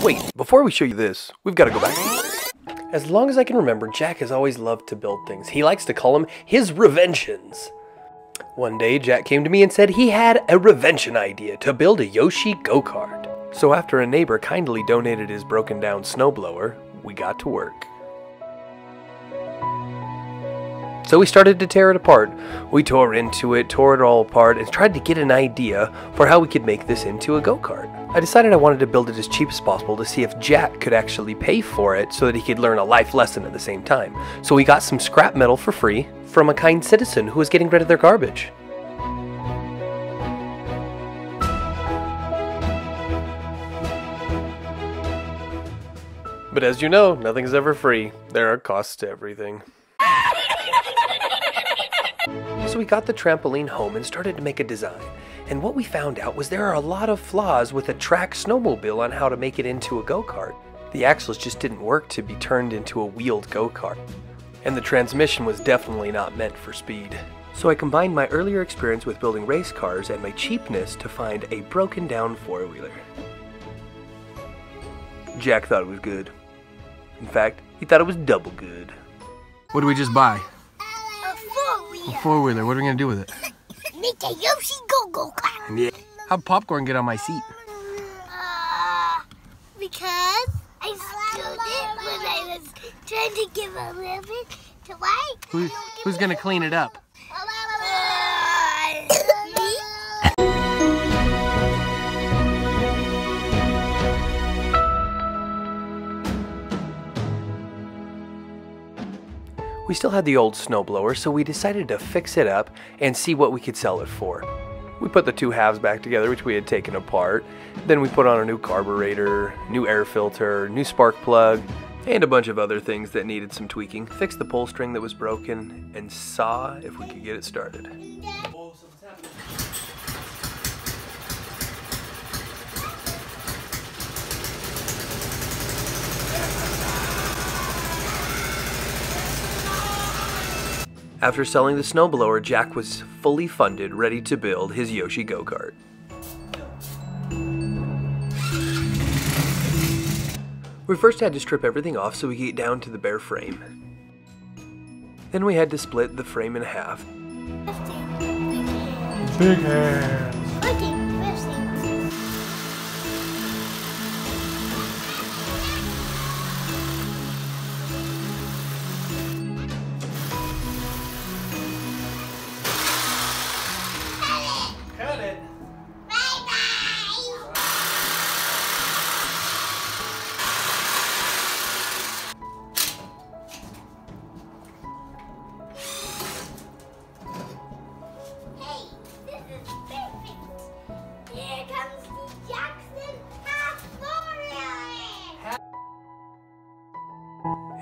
Wait, before we show you this, we've got to go back. As long as I can remember, Jack has always loved to build things. He likes to call them his reventions. One day, Jack came to me and said he had a revention idea to build a Yoshi go-kart. So after a neighbor kindly donated his broken down snowblower, we got to work. So we started to tear it apart. We tore into it, tore it all apart, and tried to get an idea for how we could make this into a go-kart. I decided I wanted to build it as cheap as possible to see if Jack could actually pay for it so that he could learn a life lesson at the same time. So we got some scrap metal for free from a kind citizen who was getting rid of their garbage. But as you know, nothing's ever free. There are costs to everything. So we got the trampoline home and started to make a design. And what we found out was there are a lot of flaws with a track snowmobile on how to make it into a go-kart. The axles just didn't work to be turned into a wheeled go-kart. And the transmission was definitely not meant for speed. So I combined my earlier experience with building race cars and my cheapness to find a broken down four-wheeler. Jack thought it was good. In fact, he thought it was double good. What did we just buy? A four-wheeler. A four-wheeler. What are we gonna do with it? Make a Yoshi go-go kart. Yeah. How'd popcorn get on my seat? Because I spilled it when I was trying to give a little bit to wipe. Who's gonna clean it up? We still had the old snowblower, so we decided to fix it up and see what we could sell it for. We put the two halves back together, which we had taken apart. Then we put on a new carburetor, new air filter, new spark plug, and a bunch of other things that needed some tweaking. Fixed the pull string that was broken, and saw if we could get it started. After selling the snowblower, Jack was fully funded, ready to build his Yoshi go-kart. We first had to strip everything off so we could get down to the bare frame. Then we had to split the frame in half. Big hands.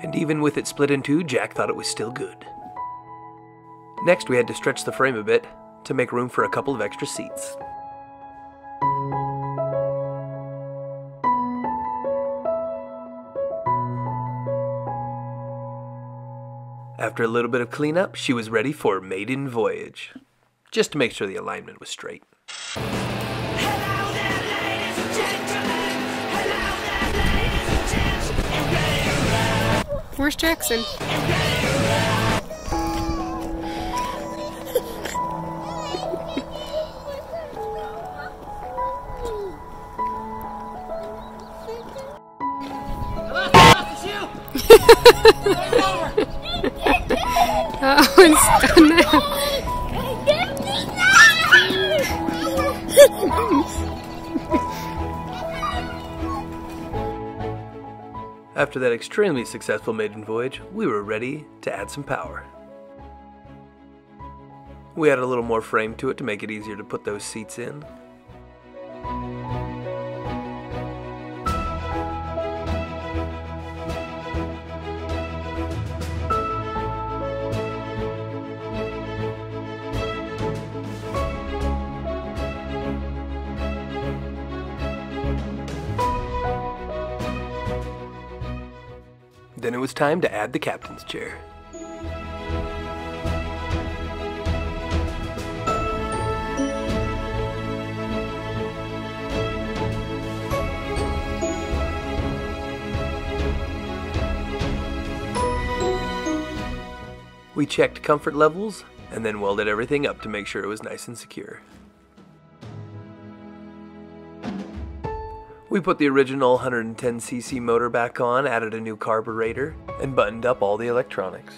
And even with it split in two, Jack thought it was still good. Next, we had to stretch the frame a bit to make room for a couple of extra seats. After a little bit of cleanup, she was ready for maiden voyage, just to make sure the alignment was straight. Where's Jackson? Oh, it's done now. After that extremely successful maiden voyage, we were ready to add some power. We added a little more frame to it to make it easier to put those seats in. Then it was time to add the captain's chair. We checked comfort levels and then welded everything up to make sure it was nice and secure. We put the original 110cc motor back on, added a new carburetor, and buttoned up all the electronics.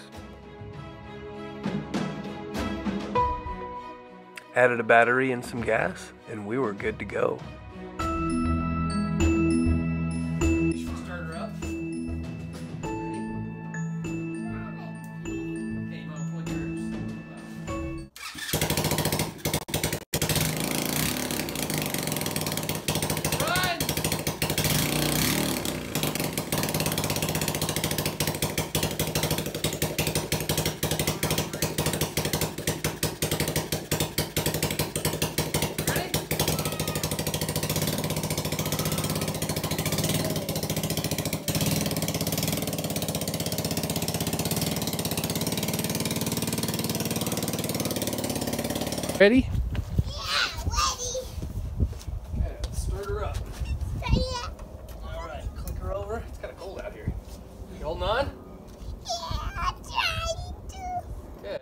Added a battery and some gas, and we were good to go. Start her up. Okay, Mom, point yours. Run! Ready? Yeah, ready. Okay, let's start her up. Say it. Alright, click her over. It's kind of cold out here. You holding on? Yeah, I'm trying to. Okay.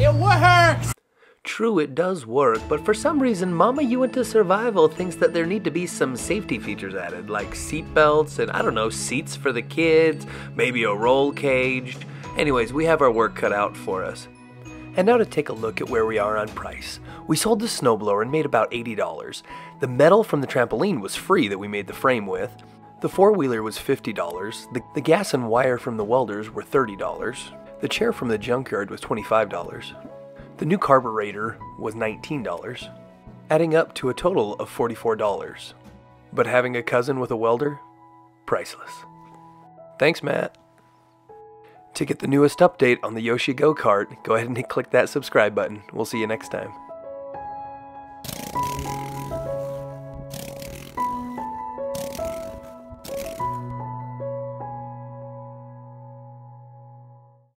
It works! True, it does work, but for some reason, Mama You Into Survival thinks that there need to be some safety features added, like seat belts and, I don't know, seats for the kids, maybe a roll cage. Anyways, we have our work cut out for us. And now to take a look at where we are on price. We sold the snowblower and made about $80. The metal from the trampoline was free that we made the frame with. The four-wheeler was $50. The gas and wire from the welders were $30. The chair from the junkyard was $25. The new carburetor was $19, adding up to a total of $44. But having a cousin with a welder? Priceless. Thanks, Matt. To get the newest update on the Yoshi go-kart, go ahead and click that subscribe button. We'll see you next time.